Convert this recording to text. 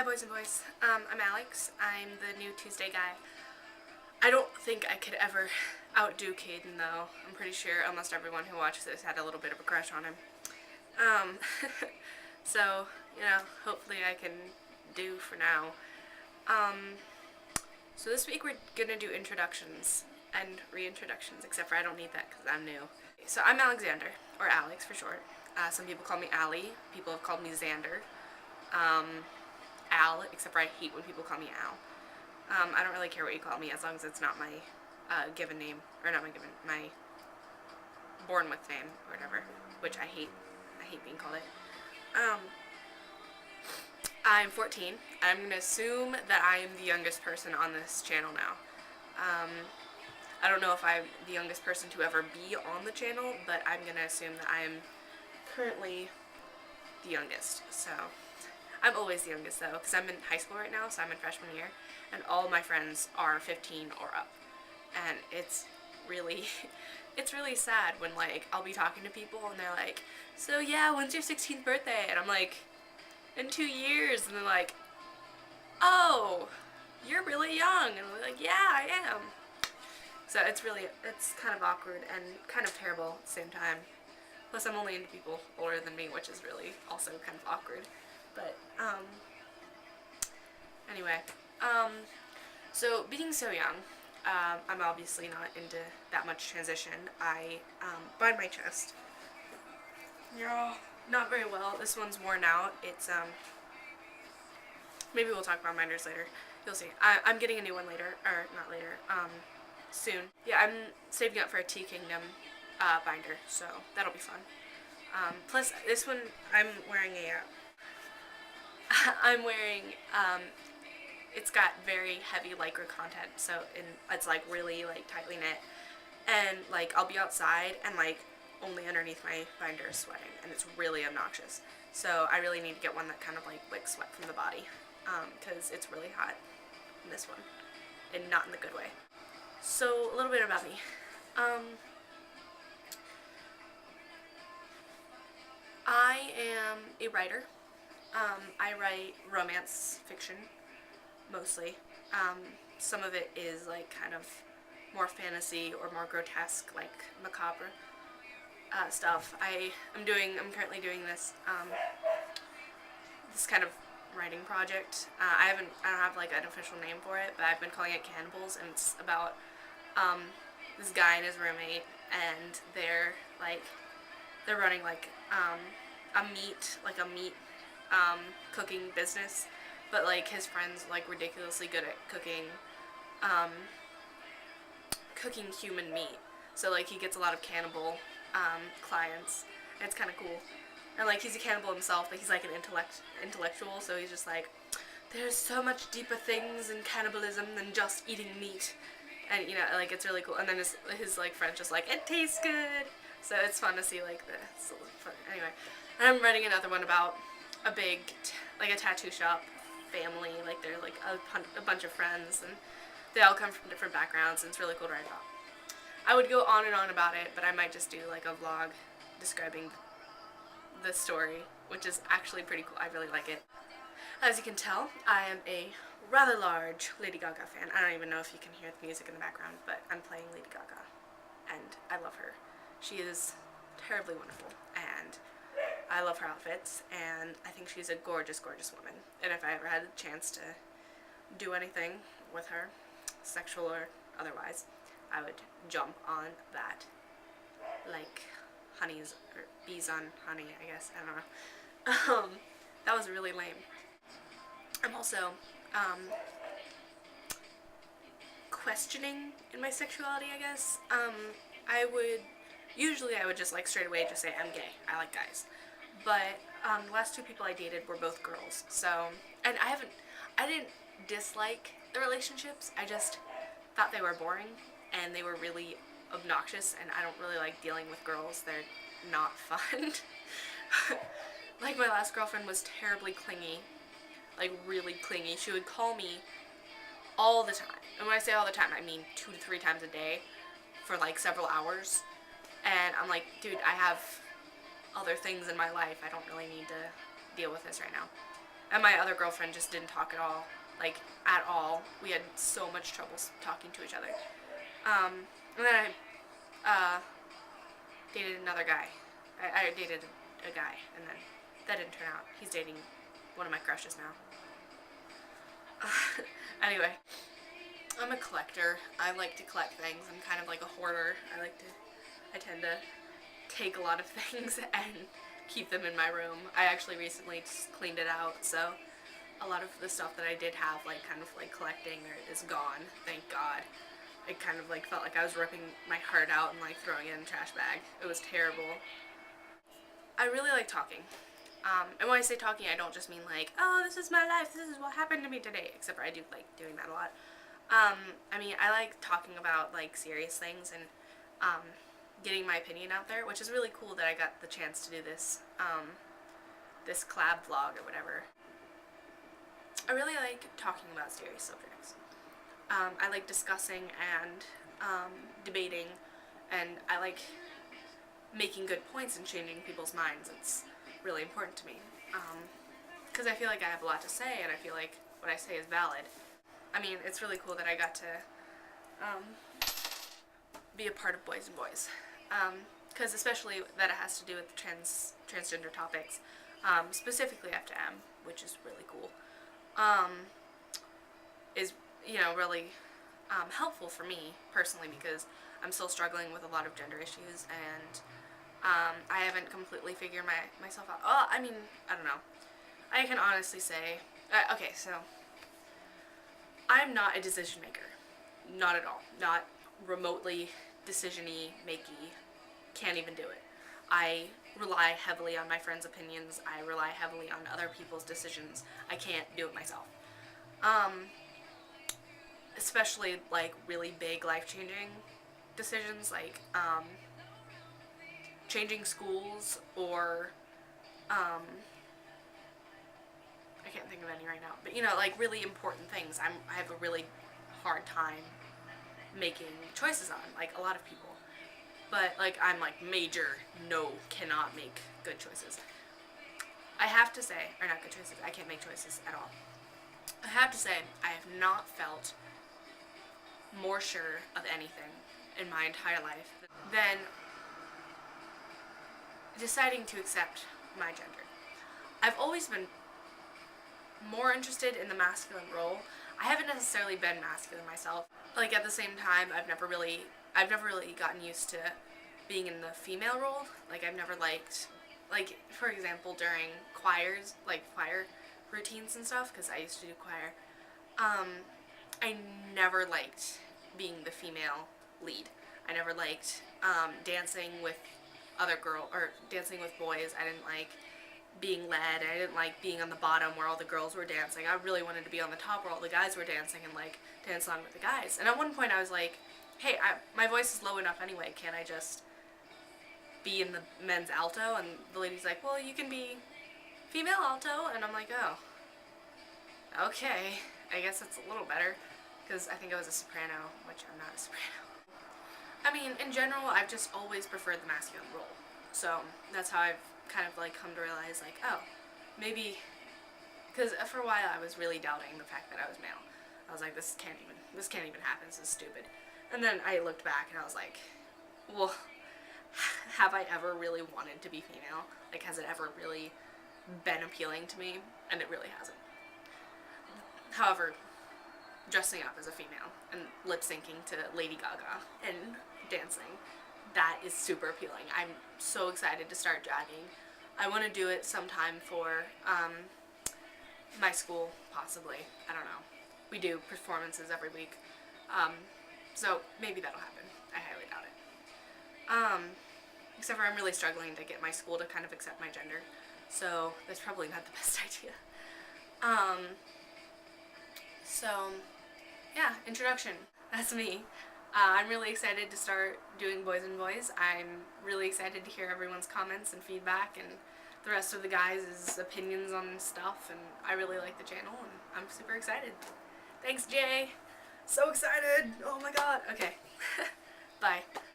Hi boys and boys, I'm Alex. I'm the new Tuesday guy. I don't think I could ever outdo Caden though. I'm pretty sure almost everyone who watches this had a little bit of a crush on him. Um, so, hopefully I can do for now. So this week we're gonna do introductions and reintroductions, except for I don't need that because I'm new. So I'm Alexander, or Alex for short. Some people call me Allie, people have called me Xander. Al, except for I hate when people call me Al. I don't really care what you call me as long as it's not my given name, or not my born with name or whatever, which I hate. I hate being called it. I'm 14. I'm going to assume that I am the youngest person on this channel now. I don't know if I'm the youngest person to ever be on the channel, but I'm going to assume that I am currently the youngest, so... I'm always the youngest though, because I'm in high school right now, so I'm in freshman year, and all my friends are 15 or up. And it's really sad when, like, I'll be talking to people and they're like, so yeah, when's your 16th birthday? And I'm like, in 2 years. And they're like, oh, you're really young. And I'm like, yeah, I am. So it's kind of awkward and kind of terrible at the same time. Plus I'm only into people older than me, which is really also kind of awkward. But, anyway, so being so young, I'm obviously not into that much transition. I, bind my chest. Yeah, not very well. This one's worn out. It's, maybe we'll talk about binders later. You'll see. I'm getting a new one later, or not later, soon. Yeah, I'm saving up for a Tea Kingdom, binder, so that'll be fun. Plus, this one, I'm wearing it's got very heavy lycra content, so it's like really like tightly knit, and like I'll be outside and like only underneath my binder is sweating, and it's really obnoxious. So I really need to get one that kind of like wicks sweat from the body, because it's really hot in this one, and not in the good way. So a little bit about me. I am a writer. I write romance fiction, mostly. Some of it is like kind of more fantasy or more grotesque, like macabre stuff. I'm currently doing this this kind of writing project. I don't have like an official name for it, but I've been calling it Cannibals, and it's about this guy and his roommate, and they're running like a meat cooking business, but like his friends like ridiculously good at cooking human meat, so like he gets a lot of cannibal clients, and it's kind of cool. And like he's a cannibal himself, but he's like an intellectual, so he's just like, there's so much deeper things in cannibalism than just eating meat, and like it's really cool. And then his like friends just like, it tastes good, so it's fun to see like this. Anyway, and I'm writing another one about a big, like a tattoo shop family, like they're like a bunch of friends, and they all come from different backgrounds, and it's really cool to write about. I would go on and on about it, but I might just do like a vlog describing the story, which is actually pretty cool. I really like it. As you can tell, I am a rather large Lady Gaga fan. I don't even know if you can hear the music in the background, but I'm playing Lady Gaga, and I love her. She is terribly wonderful, and I love her outfits, and I think she's a gorgeous, gorgeous woman. And if I ever had a chance to do anything with her, sexual or otherwise, I would jump on that like honey's, or bees on honey, I guess. I don't know. That was really lame. I'm also questioning in my sexuality, I guess. I would just like straight away just say I'm gay. I like guys. But the last two people I dated were both girls, so, and I didn't dislike the relationships, I just thought they were boring, and they were really obnoxious, and I don't really like dealing with girls. They're not fun. Like, my last girlfriend was terribly clingy, like really clingy. She would call me all the time, and when I say all the time, I mean 2 to 3 times a day for like several hours, and I'm like, dude, I have other things in my life. I don't really need to deal with this right now. And my other girlfriend just didn't talk at all. Like, at all. We had so much trouble talking to each other. And then I dated another guy. I dated a guy, and then that didn't turn out. He's dating one of my crushes now. Anyway, I'm a collector. I like to collect things. I'm kind of like a hoarder. I tend to take a lot of things and keep them in my room. I actually recently just cleaned it out, so a lot of the stuff that I did have, like, kind of like collecting is gone, thank God. It kind of like felt like I was ripping my heart out and like throwing it in a trash bag. It was terrible. I really like talking. And when I say talking, I don't just mean like, oh, this is my life, this is what happened to me today, except for I do like doing that a lot. I mean, I like talking about like serious things and getting my opinion out there, which is really cool that I got the chance to do this, this collab vlog or whatever. I really like talking about serious subjects. I like discussing and debating, and I like making good points and changing people's minds. It's really important to me, because I feel like I have a lot to say, and I feel like what I say is valid. I mean, it's really cool that I got to be a part of Boys and Boys, because especially that it has to do with the transgender topics, specifically FTM, which is really cool, is, you know, really helpful for me personally, because I'm still struggling with a lot of gender issues, and I haven't completely figured myself out. Oh, I mean, I don't know. I can honestly say, okay, so I'm not a decision maker. Not at all. Not remotely decision-y, makey. Can't even do it. I rely heavily on my friends' opinions. I rely heavily on other people's decisions. I can't do it myself. Especially, like, really big life-changing decisions, like, changing schools, or, I can't think of any right now, but, you know, like, really important things. I have a really hard time making choices on, like, a lot of people. But, like, I'm, like, major, no, cannot make good choices. I have to say, or not good choices, I can't make choices at all. I have to say, I have not felt more sure of anything in my entire life than deciding to accept my gender. I've always been more interested in the masculine role. I haven't necessarily been masculine myself. Like, at the same time, I've never really gotten used to being in the female role. Like, I've never liked, like, for example, during choirs, like choir routines and stuff, because I used to do choir, I never liked being the female lead. I never liked dancing with dancing with boys. I didn't like being led. I didn't like being on the bottom where all the girls were dancing. I really wanted to be on the top where all the guys were dancing and, like, dance along with the guys. And at one point I was like, hey, my voice is low enough anyway, can't I just be in the men's alto? And the lady's like, well, you can be female alto. And I'm like, oh, okay, I guess it's a little better, because I think I was a soprano, which I'm not a soprano. I mean, in general, I've just always preferred the masculine role. So that's how I've kind of, like, come to realize, like, oh, maybe, because for a while I was really doubting the fact that I was male. I was like, this can't even happen, this is stupid. And then I looked back and I was like, well, have I ever really wanted to be female? Like, has it ever really been appealing to me? And it really hasn't. However, dressing up as a female and lip-syncing to Lady Gaga and dancing, that is super appealing. I'm so excited to start dragging. I want to do it sometime for my school, possibly. I don't know. We do performances every week. So maybe that'll happen. I highly doubt it. Except for I'm really struggling to get my school to kind of accept my gender. So that's probably not the best idea. So, yeah, introduction. That's me. I'm really excited to start doing Boys and Boys. I'm really excited to hear everyone's comments and feedback and the rest of the guys' opinions on stuff, and I really like the channel, and I'm super excited. Thanks, Jay. So excited. Oh my god. Okay. Bye.